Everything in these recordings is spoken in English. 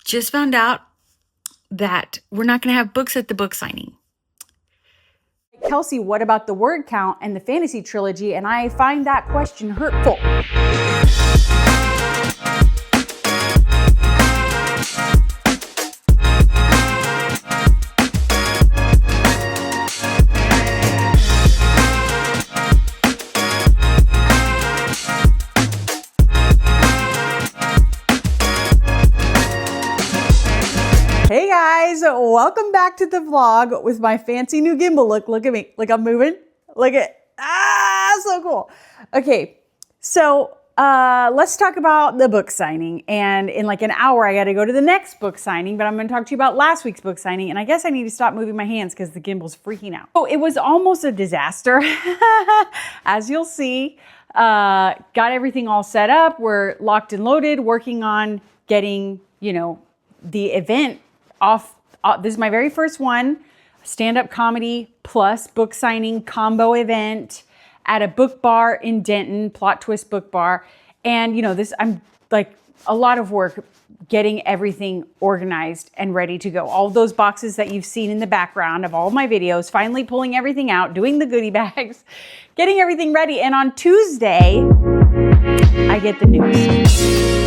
Just found out that we're not going to have books at the book signing. Kelsey, what about the word count and the fantasy trilogy? And I find that question hurtful. Hey guys, welcome back to the vlog with my fancy new gimbal. Look at me. Look, I'm moving. Look at, so cool. Okay, so let's talk about the book signing. And in like an hour, I got to go to the next book signing, but I'm going to talk to you about last week's book signing. And I guess I need to stop moving my hands because the gimbal's freaking out. So it was almost a disaster, as you'll see. Got everything all set up. We're locked and loaded, working on getting, the event off. This is my very first one, stand-up comedy plus book signing combo event at a book bar in Denton, Plot Twist Book Bar. And I'm like a lot of work getting everything organized and ready to go. All those boxes that you've seen in the background of all of my videos, finally pulling everything out, doing the goodie bags, getting everything ready. And on Tuesday, I get the news.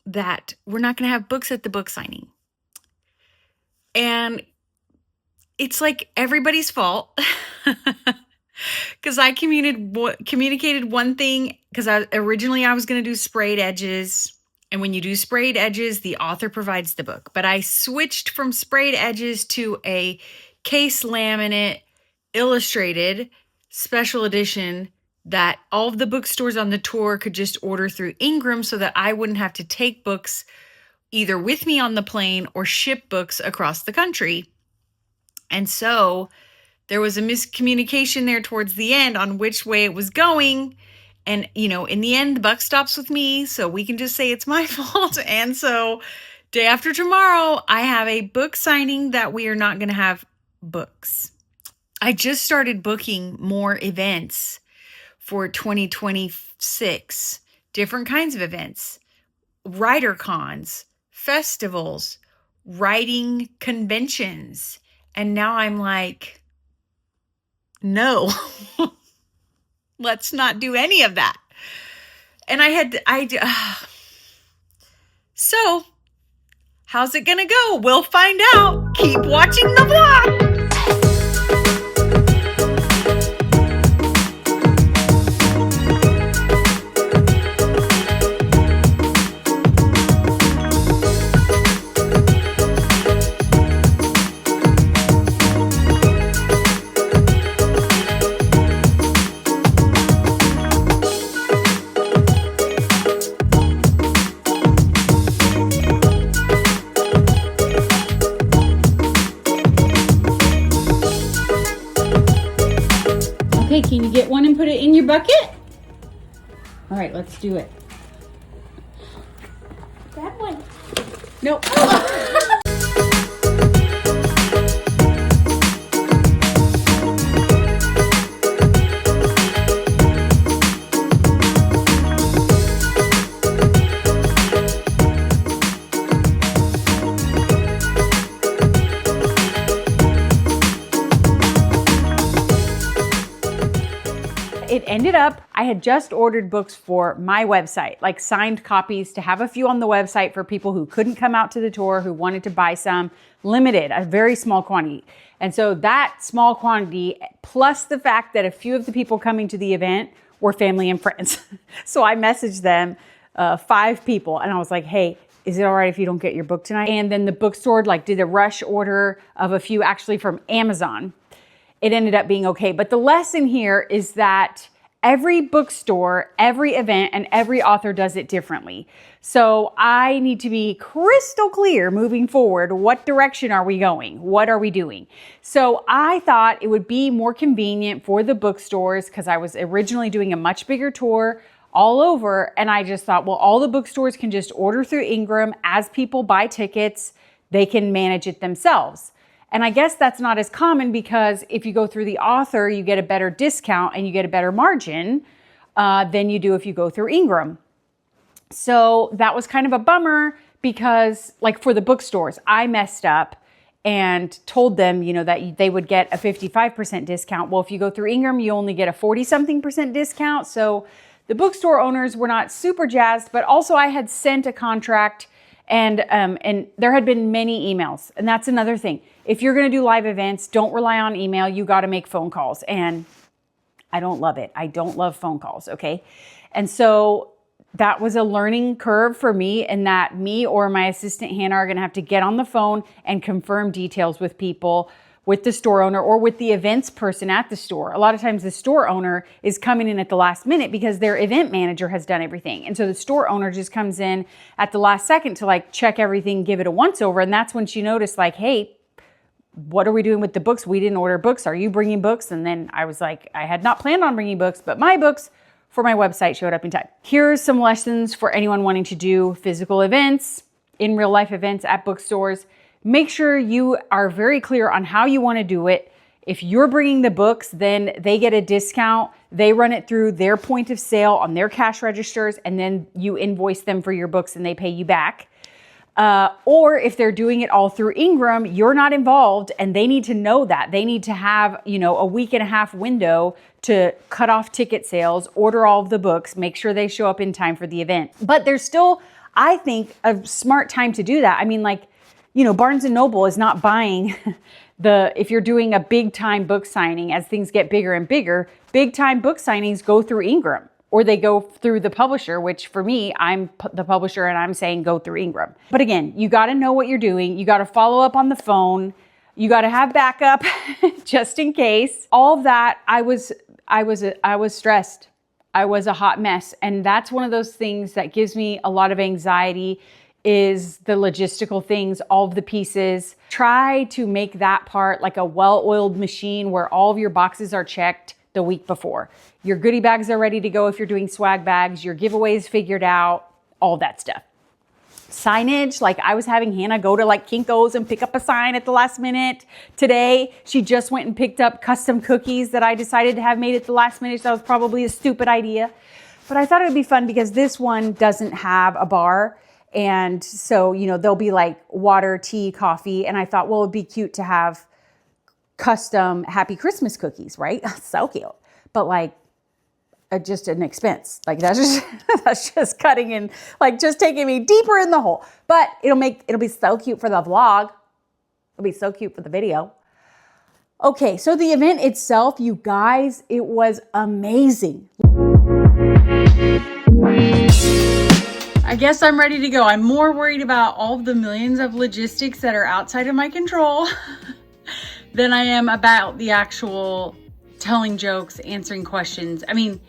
That we're not going to have books at the book signing. And it's like everybody's fault because I communicated one thing because originally I was going to do sprayed edges. And when you do sprayed edges, the author provides the book. But I switched from sprayed edges to a case laminate illustrated special edition that all of the bookstores on the tour could just order through Ingram so that I wouldn't have to take books either with me on the plane or ship books across the country. And so there was a miscommunication there towards the end on which way it was going. And, in the end, the buck stops with me, so we can just say it's my fault. And so day after tomorrow, I have a book signing that we are not going to have books. I just started booking more events for 2026, different kinds of events, writer cons, festivals, writing conventions. And now I'm like, no, let's not do any of that. And so how's it gonna go? We'll find out. Keep watching the vlog. Okay, can you get one and put it in your bucket? All right, let's do it. That one. Nope. It ended up, I had just ordered books for my website, like signed copies to have a few on the website for people who couldn't come out to the tour, who wanted to buy some, limited, a very small quantity. And so that small quantity, plus the fact that a few of the people coming to the event were family and friends. So I messaged them, 5 people, and I was like, hey, is it all right if you don't get your book tonight? And then the bookstore like did a rush order of a few actually from Amazon. It ended up being okay. But the lesson here is that every bookstore, every event, and every author does it differently. So I need to be crystal clear moving forward. What direction are we going? What are we doing? So I thought it would be more convenient for the bookstores because I was originally doing a much bigger tour all over. And I just thought, well, all the bookstores can just order through Ingram. As people buy tickets, they can manage it themselves. And I guess that's not as common because if you go through the author, you get a better discount and you get a better margin than you do if you go through Ingram. So that was kind of a bummer because like for the bookstores, I messed up and told them, that they would get a 55% discount. Well, if you go through Ingram, you only get a 40-something% discount. So the bookstore owners were not super jazzed, but also I had sent a contract and there had been many emails. And that's another thing. If you're going to do live events, don't rely on email. You got to make phone calls. And I don't love it. I don't love phone calls. Okay. And so that was a learning curve for me, and that me or my assistant Hannah are going to have to get on the phone and confirm details with people, with the store owner or with the events person at the store. A lot of times the store owner is coming in at the last minute because their event manager has done everything. And so the store owner just comes in at the last second to like check everything, give it a once over. And that's when she noticed like, hey, what are we doing with the books? We didn't order books. Are you bringing books? And then I was like, I had not planned on bringing books, but my books for my website showed up in time. Here's some lessons for anyone wanting to do physical events, in real life events at bookstores. Make sure you are very clear on how you want to do it. If you're bringing the books, then they get a discount. They run it through their point of sale on their cash registers, and then you invoice them for your books and they pay you back. Or if they're doing it all through Ingram, you're not involved and they need to know that. They need to have, a week and a half window to cut off ticket sales, order all of the books, make sure they show up in time for the event. But there's still, I think, a smart time to do that. I mean, like, Barnes & Noble is not buying if you're doing a big time book signing, as things get bigger and bigger, big time book signings go through Ingram. Or they go through the publisher, which for me, I'm the publisher and I'm saying go through Ingram. But again, you got to know what you're doing. You got to follow up on the phone. You got to have backup just in case. All of that, I was stressed. I was a hot mess. And that's one of those things that gives me a lot of anxiety is the logistical things, all of the pieces. Try to make that part like a well-oiled machine where all of your boxes are checked the week before. Your goodie bags are ready to go if you're doing swag bags, your giveaways figured out, all that stuff. Signage, like I was having Hannah go to like Kinko's and pick up a sign at the last minute. Today, she just went and picked up custom cookies that I decided to have made at the last minute. So that was probably a stupid idea. But I thought it would be fun because this one doesn't have a bar. And so, there'll be like water, tea, coffee. And I thought, well, it'd be cute to have custom Happy Christmas cookies, right? So cute. But like just an expense. Like that's just cutting in, like just taking me deeper in the hole. But it'll be so cute for the vlog. It'll be so cute for the video. Okay, so the event itself, you guys, it was amazing. I guess I'm ready to go. I'm more worried about all of the millions of logistics that are outside of my control than I am about the actual telling jokes, answering questions. I mean,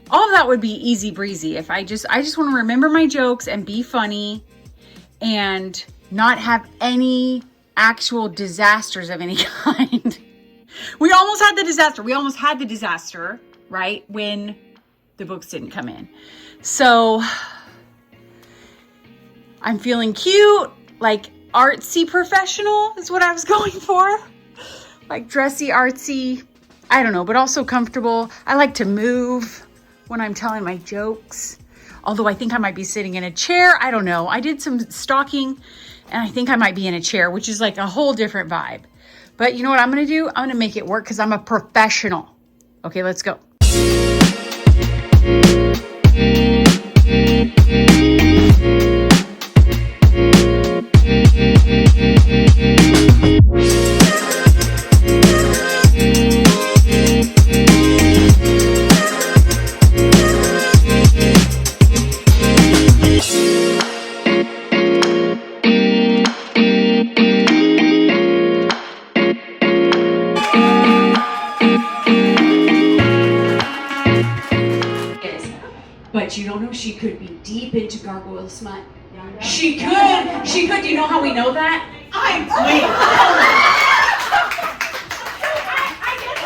all of that would be easy breezy if I just want to remember my jokes and be funny and not have any actual disasters of any kind. We almost had the disaster, right? When the books didn't come in. So I'm feeling cute, like artsy professional is what I was going for. Like dressy, artsy, I don't know, but also comfortable. I like to move when I'm telling my jokes. Although I think I might be sitting in a chair. I don't know. I did some stalking and I think I might be in a chair, which is like a whole different vibe. But you know what I'm going to do? I'm going to make it work because I'm a professional. Okay, let's go. But you don't know, she could be deep into gargoyle smut. She could. She could. Do you know how we know that?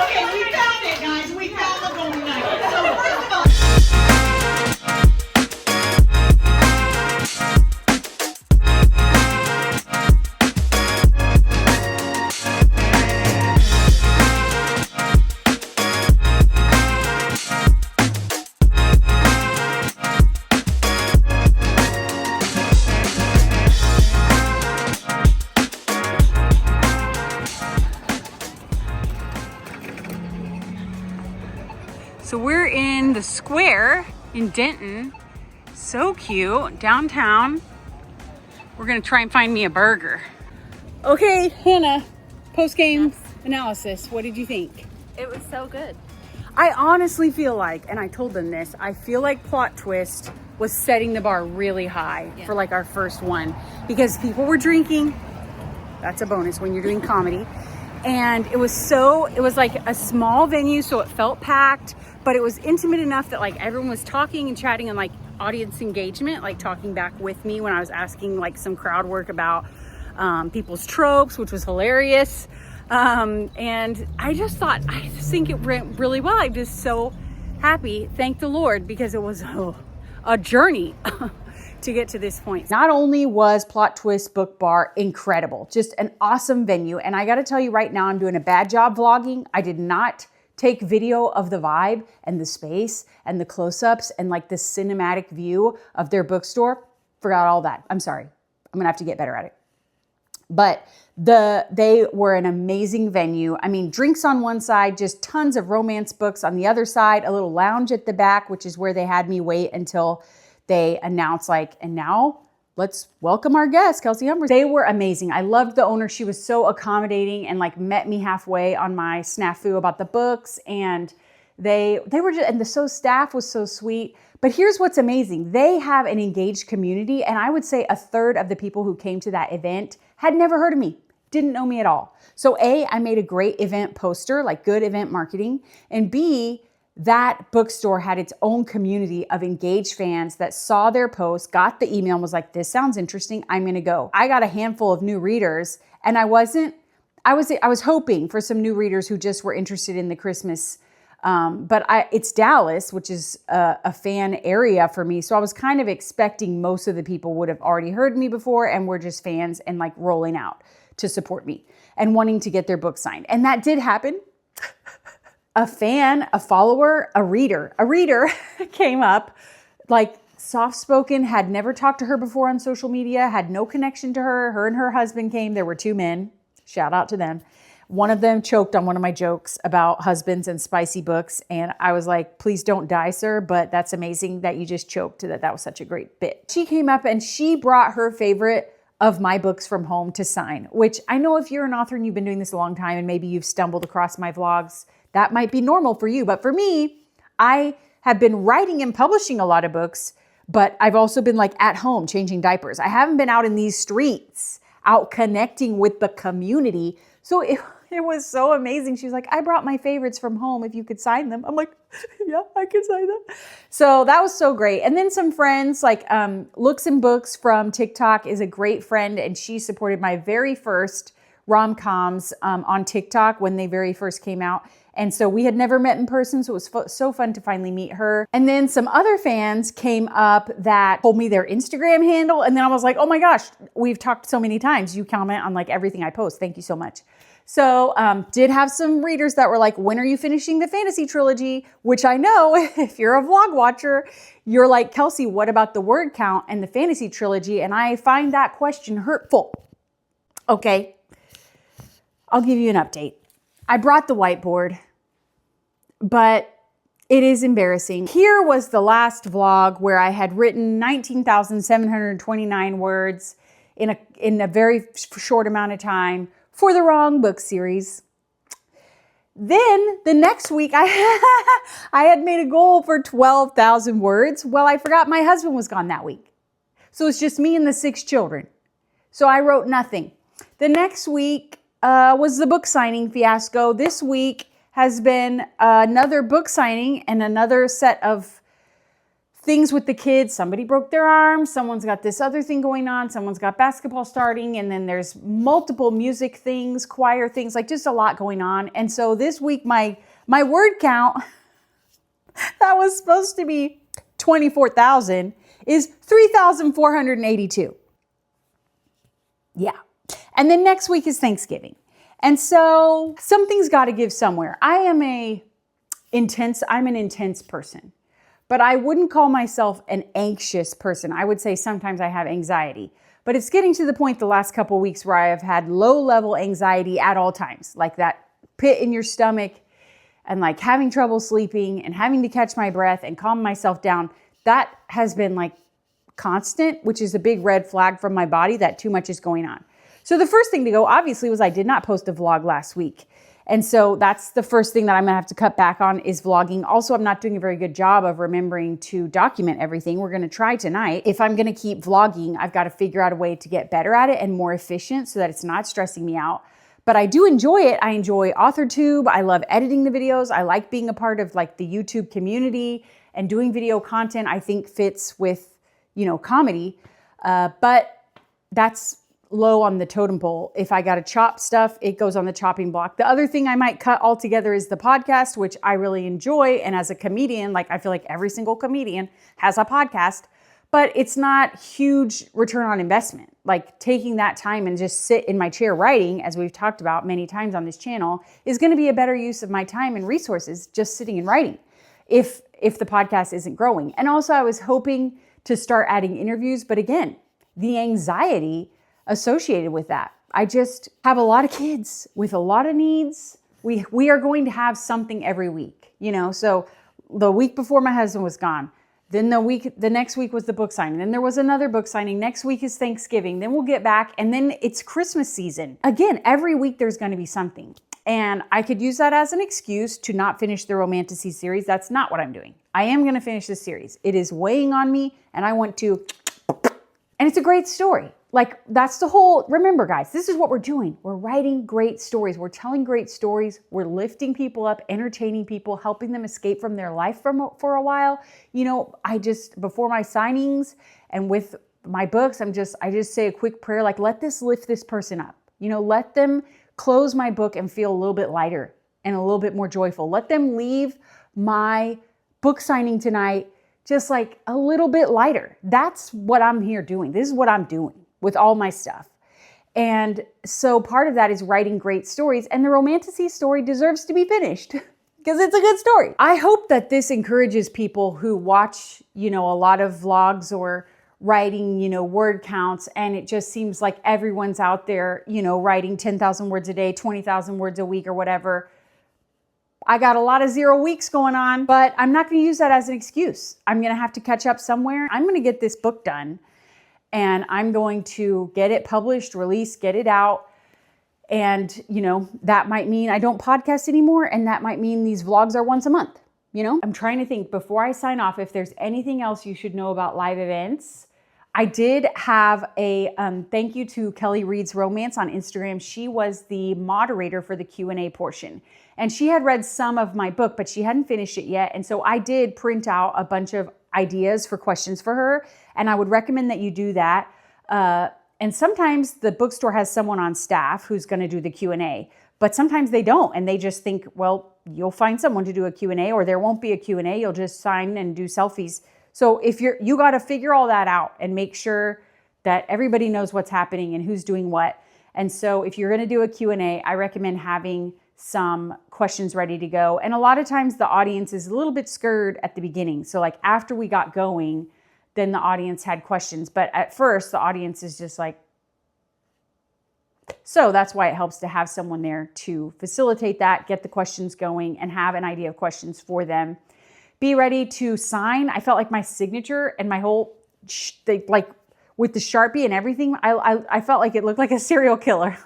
Okay, we found it, guys. We found the golden nugget. So first of all, So we're in the square in Denton. So cute, downtown. We're gonna try and find me a burger. Okay, Hannah, post-game analysis. What did you think? It was so good. I honestly feel like, and I told them this, I feel like Plot Twist was setting the bar really high for like our first one because people were drinking. That's a bonus when you're doing comedy. And it was like a small venue, so it felt packed, but it was intimate enough that like everyone was talking and chatting and like audience engagement, like talking back with me when I was asking like some crowd work about people's tropes, which was hilarious. And I just think it went really well. I'm just so happy. Thank the Lord, because it was a journey to get to this point. Not only was Plot Twist Book Bar incredible, just an awesome venue. And I got to tell you right now, I'm doing a bad job vlogging. I did not take video of the vibe and the space and the close-ups and like the cinematic view of their bookstore. Forgot all that. I'm sorry. I'm gonna have to get better at it. But they were an amazing venue. I mean, drinks on one side, just tons of romance books on the other side, a little lounge at the back, which is where they had me wait until they announced like, and now let's welcome our guest, Kelsey Humphreys. They were amazing. I loved the owner. She was so accommodating and like met me halfway on my snafu about the books. And they were just, and the staff was so sweet. But here's what's amazing. They have an engaged community. And I would say a third of the people who came to that event had never heard of me, didn't know me at all. So A, I made a great event poster, like good event marketing. And B, that bookstore had its own community of engaged fans that saw their post, got the email and was like, this sounds interesting, I'm gonna go. I got a handful of new readers, and I was hoping for some new readers who just were interested in the Christmas, but it's Dallas, which is a fan area for me. So I was kind of expecting most of the people would have already heard me before and were just fans and like rolling out to support me and wanting to get their book signed. And that did happen. A fan, a follower, a reader came up, like soft-spoken, had never talked to her before on social media, had no connection to her. Her and her husband came. There were two men. Shout out to them. One of them choked on one of my jokes about husbands and spicy books. And I was like, please don't die, sir. But that's amazing that you just choked. That was such a great bit. She came up and she brought her favorite of my books from home to sign, which I know if you're an author and you've been doing this a long time and maybe you've stumbled across my vlogs, that might be normal for you. But for me, I have been writing and publishing a lot of books, but I've also been like at home changing diapers. I haven't been out in these streets, out connecting with the community. So it was so amazing. She was like, I brought my favorites from home if you could sign them. I'm like, yeah, I can sign them. So that was so great. And then some friends like Looks and Books from TikTok is a great friend, and she supported my very first rom-coms on TikTok when they very first came out. And so we had never met in person, so it was so fun to finally meet her. And then some other fans came up that told me their Instagram handle. And then I was like, oh my gosh, we've talked so many times. You comment on like everything I post. Thank you so much. So did have some readers that were like, when are you finishing the fantasy trilogy? Which I know if you're a vlog watcher, you're like, Kelsey, what about the word count and the fantasy trilogy? And I find that question hurtful. Okay, I'll give you an update. I brought the whiteboard, but it is embarrassing. Here was the last vlog where I had written 19,729 words in a very short amount of time for the wrong book series. Then the next week, I had made a goal for 12,000 words. Well, I forgot my husband was gone that week. So it's just me and the 6 children. So I wrote nothing. The next week was the book signing fiasco. This week has been another book signing and another set of things with the kids. Somebody broke their arm. Someone's got this other thing going on. Someone's got basketball starting. And then there's multiple music things, choir things, like just a lot going on. And so this week, my word count that was supposed to be 24,000 is 3,482. Yeah. And then next week is Thanksgiving. And so something's got to give somewhere. I'm an intense person, but I wouldn't call myself an anxious person. I would say sometimes I have anxiety, but it's getting to the point the last couple of weeks where I have had low level anxiety at all times, like that pit in your stomach and like having trouble sleeping and having to catch my breath and calm myself down. That has been like constant, which is a big red flag from my body that too much is going on. So the first thing to go, obviously, was I did not post a vlog last week. And so that's the first thing that I'm gonna have to cut back on is vlogging. Also, I'm not doing a very good job of remembering to document everything. We're gonna try tonight. If I'm gonna keep vlogging, I've got to figure out a way to get better at it and more efficient so that it's not stressing me out. But I do enjoy it. I enjoy AuthorTube. I love editing the videos. I like being a part of like the YouTube community, and doing video content I think fits with, comedy. But that's low on the totem pole. If I got to chop stuff, it goes on the chopping block. The other thing I might cut altogether is the podcast, which I really enjoy. And as a comedian, like I feel like every single comedian has a podcast, but it's not huge return on investment. Like taking that time and just sit in my chair writing, as we've talked about many times on this channel, is going to be a better use of my time and resources just sitting and writing if the podcast isn't growing. And also I was hoping to start adding interviews, but again, the anxiety associated with that. I just have a lot of kids with a lot of needs. We are going to have something every week, so the week before my husband was gone, then the next week was the book signing. Then there was another book signing. Next week is Thanksgiving. Then we'll get back. And then it's Christmas season. Again, every week there's going to be something. And I could use that as an excuse to not finish the romantasy series. That's not what I'm doing. I am going to finish this series. It is weighing on me and I want to, and it's a great story. Like that's the whole, remember guys, this is what we're doing. We're writing great stories. We're telling great stories. We're lifting people up, entertaining people, helping them escape from their life for a while. Before my signings and with my books, I just say a quick prayer, like let this lift this person up. Let them close my book and feel a little bit lighter and a little bit more joyful. Let them leave my book signing tonight just like a little bit lighter. That's what I'm here doing. This is what I'm doing with all my stuff. And so part of that is writing great stories, and the romantasy story deserves to be finished because it's a good story. I hope that this encourages people who watch, a lot of vlogs or writing, word counts, and it just seems like everyone's out there, writing 10,000 words a day, 20,000 words a week or whatever. I got a lot of 0 weeks going on, but I'm not going to use that as an excuse. I'm going to have to catch up somewhere. I'm going to get this book done. And I'm going to get it published, released, get it out. And, that might mean I don't podcast anymore. And that might mean these vlogs are once a month. I'm trying to think before I sign off, if there's anything else you should know about live events. I did have a thank you to Kelly Reed's Romance on Instagram. She was the moderator for the Q&A portion. And she had read some of my book, but she hadn't finished it yet. And so I did print out a bunch of ideas for questions for her. And I would recommend that you do that. And sometimes the bookstore has someone on staff who's going to do the Q&A, but sometimes they don't. And they just think, well, you'll find someone to do a Q&A, or there won't be a Q&A. You'll just sign and do selfies. So if you got to figure all that out and make sure that everybody knows what's happening and who's doing what. And so if you're going to do a Q&A, I recommend having some questions ready to go. And a lot of times the audience is a little bit scared at the beginning. So like after we got going, then the audience had questions. But at first the audience is just like, so that's why it helps to have someone there to facilitate that, get the questions going, and have an idea of questions for them. Be ready to sign. I felt like my signature and my whole, like with the Sharpie and everything, I felt like it looked like a serial killer.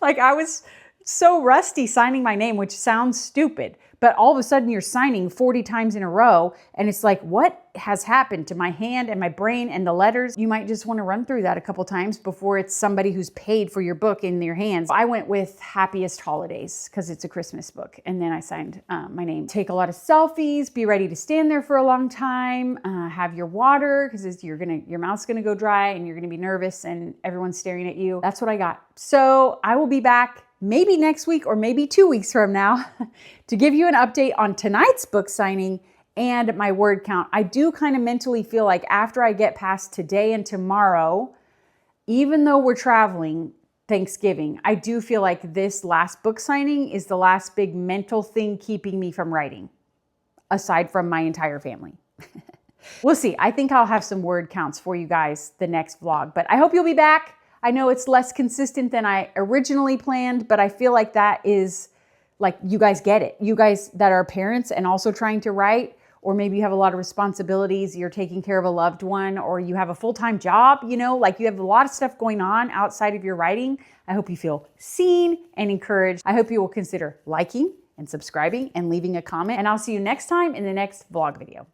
Like I was so rusty signing my name, which sounds stupid, but all of a sudden you're signing 40 times in a row. And it's like, what has happened to my hand and my brain and the letters? You might just want to run through that a couple times before it's somebody who's paid for your book in their hands. I went with Happiest Holidays because it's a Christmas book. And then I signed my name. Take a lot of selfies, be ready to stand there for a long time, have your water because your mouth's gonna go dry and you're gonna be nervous and everyone's staring at you. That's what I got. So I will be back maybe next week or maybe 2 weeks from now to give you an update on tonight's book signing and my word count. I do kind of mentally feel like after I get past today and tomorrow, even though we're traveling Thanksgiving, I do feel like this last book signing is the last big mental thing keeping me from writing, aside from my entire family. We'll see. I think I'll have some word counts for you guys the next vlog, but I hope you'll be back. I know it's less consistent than I originally planned, but I feel like that is like, you guys get it. You guys that are parents and also trying to write, or maybe you have a lot of responsibilities, you're taking care of a loved one, or you have a full-time job, like you have a lot of stuff going on outside of your writing. I hope you feel seen and encouraged. I hope you will consider liking and subscribing and leaving a comment, and I'll see you next time in the next vlog video.